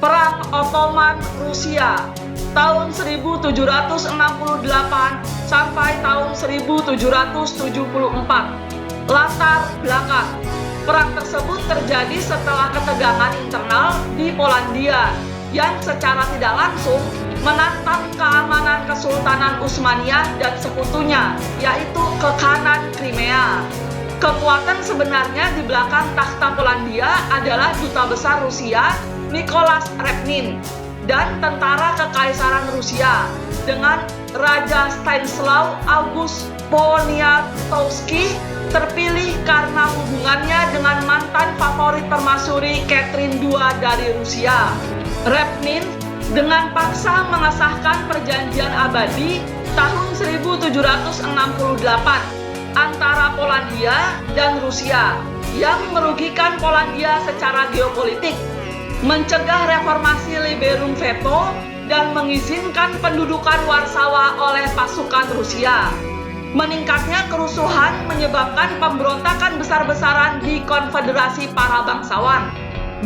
Perang Ottoman-Rusia tahun 1768 sampai tahun 1774. Latar belakang perang tersebut terjadi setelah ketegangan internal di Polandia yang secara tidak langsung menantang keamanan Kesultanan Utsmaniyah dan sekutunya, yaitu Kekhanan Crimea. Kekuatan sebenarnya di belakang takhta Polandia adalah Duta Besar Rusia Nicholas Repnin dan tentara Kekaisaran Rusia dengan Raja Stanislaw August Poniatowski terpilih karena hubungannya dengan mantan favorit permaisuri Catherine II dari Rusia. Repnin dengan paksa mengesahkan perjanjian abadi tahun 1768 antara Polandia dan Rusia yang merugikan Polandia secara geopolitik, mencegah reformasi Liberum Veto, dan mengizinkan pendudukan Warsawa oleh pasukan Rusia. Meningkatnya kerusuhan menyebabkan pemberontakan besar-besaran di Konfederasi Para Bangsawan.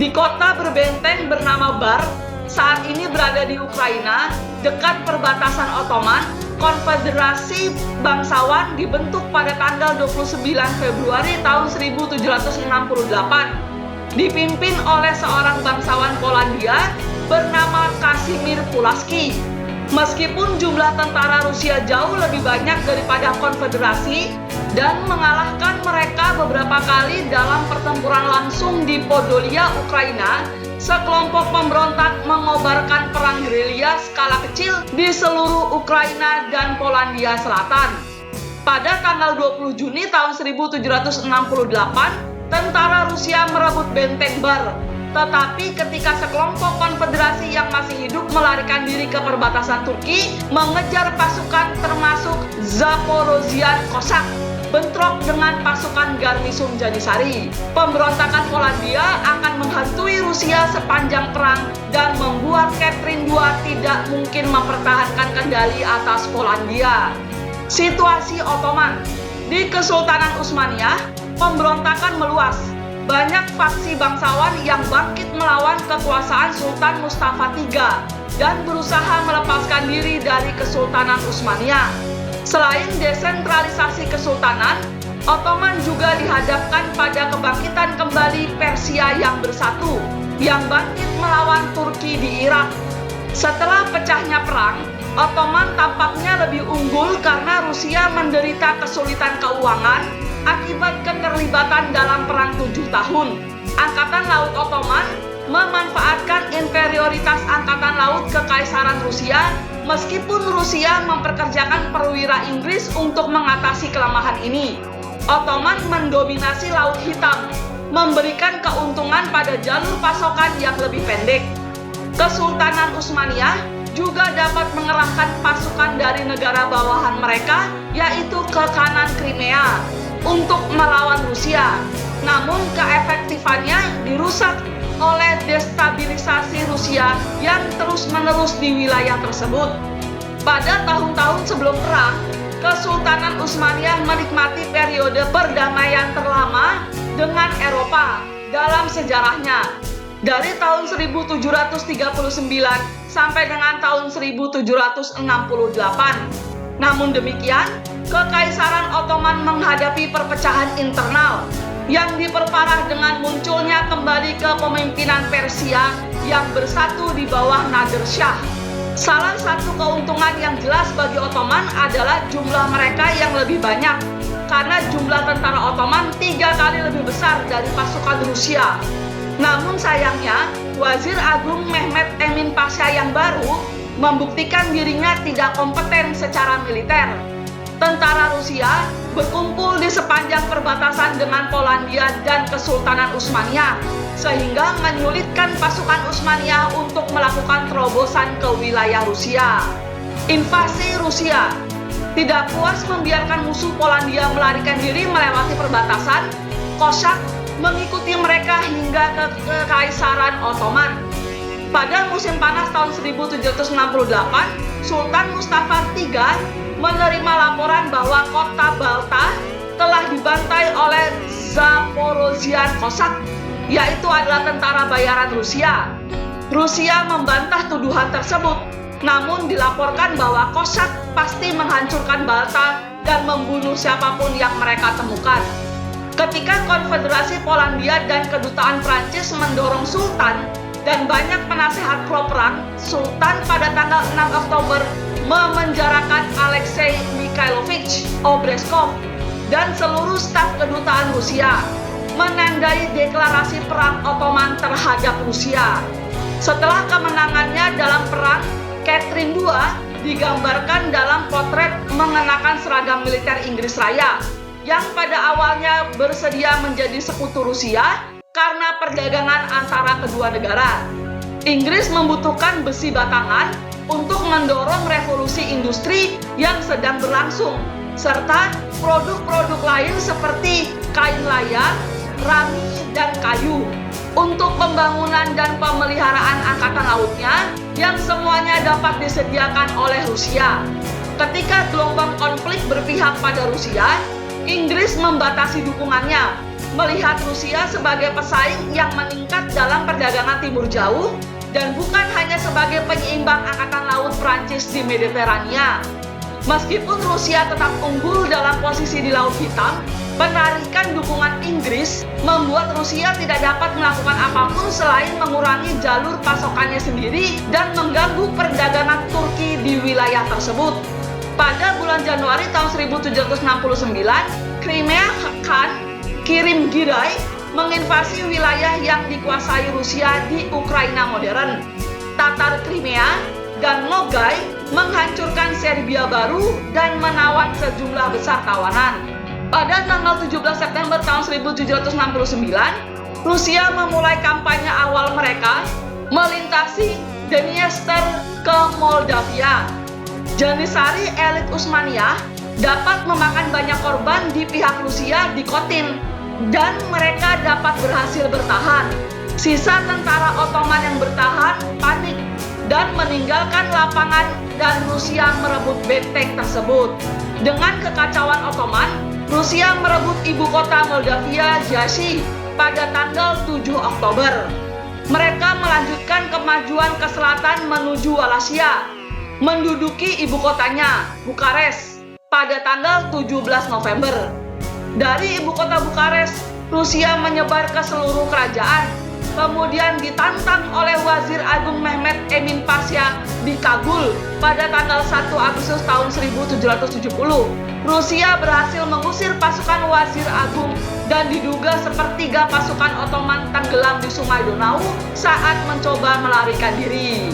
Di kota berbenteng bernama Bar, saat ini berada di Ukraina, dekat perbatasan Ottoman, Konfederasi Bangsawan dibentuk pada tanggal 29 Februari tahun 1768. Dipimpin oleh seorang bangsawan Polandia bernama Kasimir Pulaski. Meskipun jumlah tentara Rusia jauh lebih banyak daripada Konfederasi dan mengalahkan mereka beberapa kali dalam pertempuran langsung di Podolia, Ukraina, sekelompok pemberontak mengobarkan perang gerilya skala kecil di seluruh Ukraina dan Polandia Selatan. Pada tanggal 20 Juni tahun 1768, tentara Rusia merebut benteng Bar. Tetapi ketika sekelompok konfederasi yang masih hidup melarikan diri ke perbatasan Turki, mengejar pasukan termasuk Zaporozhian Cossack, bentrok dengan pasukan Garnison Janisari. Pemberontakan Polandia akan menghantui Rusia sepanjang perang dan membuat Catherine II tidak mungkin mempertahankan kendali atas Polandia. Situasi Ottoman di Kesultanan Utsmaniyah, pemberontakan meluas. Banyak faksi bangsawan yang bangkit melawan kekuasaan Sultan Mustafa III dan berusaha melepaskan diri dari Kesultanan Utsmaniyah. Selain desentralisasi kesultanan, Ottoman juga dihadapkan pada kebangkitan kembali Persia yang bersatu, yang bangkit melawan Turki di Irak. Setelah pecahnya perang, Ottoman tampaknya lebih unggul karena Rusia menderita kesulitan keuangan akibat keterlibatan dalam Perang 7 tahun. Angkatan Laut Ottoman memanfaatkan inferioritas Angkatan Laut Kekaisaran Rusia meskipun Rusia memperkerjakan perwira Inggris untuk mengatasi kelemahan ini. Ottoman mendominasi Laut Hitam, memberikan keuntungan pada jalur pasokan yang lebih pendek. Kesultanan Utsmaniyah juga dapat mengerahkan pasukan dari negara bawahan mereka, yaitu Kekhanan Crimea, untuk melawan Rusia. Namun keefektifannya dirusak oleh destabilisasi Rusia yang terus-menerus di wilayah tersebut. Pada tahun-tahun sebelum perang, Kesultanan Utsmaniyah menikmati periode perdamaian terlama dengan Eropa dalam sejarahnya, dari tahun 1739 sampai dengan tahun 1768. Namun demikian, Kekaisaran Ottoman menghadapi perpecahan internal yang diperparah dengan munculnya kembali kepemimpinan Persia yang bersatu di bawah Nader Shah. Salah satu keuntungan yang jelas bagi Ottoman adalah jumlah mereka yang lebih banyak, karena jumlah tentara Ottoman 3 kali lebih besar dari pasukan Rusia. Namun sayangnya, Wazir Agung Mehmet Emin Pasha yang baru membuktikan dirinya tidak kompeten secara militer. Tentara Rusia berkumpul di sepanjang perbatasan dengan Polandia dan Kesultanan Utsmaniyah, sehingga menyulitkan pasukan Utsmaniyah untuk melakukan terobosan ke wilayah Rusia. Invasi Rusia tidak puas membiarkan musuh Polandia melarikan diri melewati perbatasan, Cossack mengikuti mereka hingga ke Kekaisaran Ottoman. Pada musim panas tahun 1768, Sultan Mustafa III menerima laporan bahwa kota Balta telah dibantai oleh Zaporozhian Cossack, yaitu adalah tentara bayaran Rusia. Rusia membantah tuduhan tersebut, namun dilaporkan bahwa Kosak pasti menghancurkan Balta dan membunuh siapapun yang mereka temukan. Ketika Konfederasi Polandia dan Kedutaan Prancis mendorong Sultan dan banyak penasehat pro perang, Sultan pada tanggal 6 Oktober memenjarakan Alexei Mikhailovich Obrezhkov dan seluruh staf kedutaan Rusia, menandai deklarasi perang Ottoman terhadap Rusia. Setelah kemenangannya dalam perang, Catherine II digambarkan dalam potret mengenakan seragam militer Inggris Raya, yang pada awalnya bersedia menjadi sekutu Rusia karena perdagangan antara kedua negara. Inggris membutuhkan besi batangan untuk mendorong revolusi industri yang sedang berlangsung, serta produk-produk lain seperti kain layak, rami, dan kayu untuk pembangunan dan pemeliharaan angkatan lautnya yang semuanya dapat disediakan oleh Rusia. Ketika gelombang konflik berpihak pada Rusia, Inggris membatasi dukungannya, melihat Rusia sebagai pesaing yang meningkat dalam perdagangan Timur Jauh dan bukan hanya sebagai penyeimbang angkatan laut Prancis di Mediterania. Meskipun Rusia tetap unggul dalam posisi di Laut Hitam, penarikan dukungan Inggris membuat Rusia tidak dapat melakukan apapun selain mengurangi jalur pasokannya sendiri dan mengganggu perdagangan Turki di wilayah tersebut. Pada bulan Januari tahun 1769, Crimea Khan Kirim Giray menginvasi wilayah yang dikuasai Rusia di Ukraina modern. Tatar Crimea dan Nogai menghancurkan Serbia baru dan menawan sejumlah besar tawanan. Pada tanggal 17 September tahun 1769, Rusia memulai kampanye awal mereka melintasi Dniester ke Moldavia. Janissary elit Utsmaniyah dapat memakan banyak korban di pihak Rusia di Kotin, dan mereka dapat berhasil bertahan. Sisa tentara Ottoman yang bertahan panik dan meninggalkan lapangan dan Rusia merebut benteng tersebut. Dengan kekacauan Ottoman, Rusia merebut ibu kota Moldavia, Jassy, pada tanggal 7 Oktober. Mereka melanjutkan kemajuan ke selatan menuju Wallachia, menduduki ibu kotanya, Bukares, pada tanggal 17 November. Dari ibu kota Bukares, Rusia menyebar ke seluruh kerajaan, kemudian ditantang oleh Wazir Agung Mehmet Emin Pasha di Kabul pada tanggal 1 Agustus tahun 1770. Rusia berhasil mengusir pasukan Wazir Agung dan diduga sepertiga pasukan Ottoman tenggelam di Sungai Donau saat mencoba melarikan diri.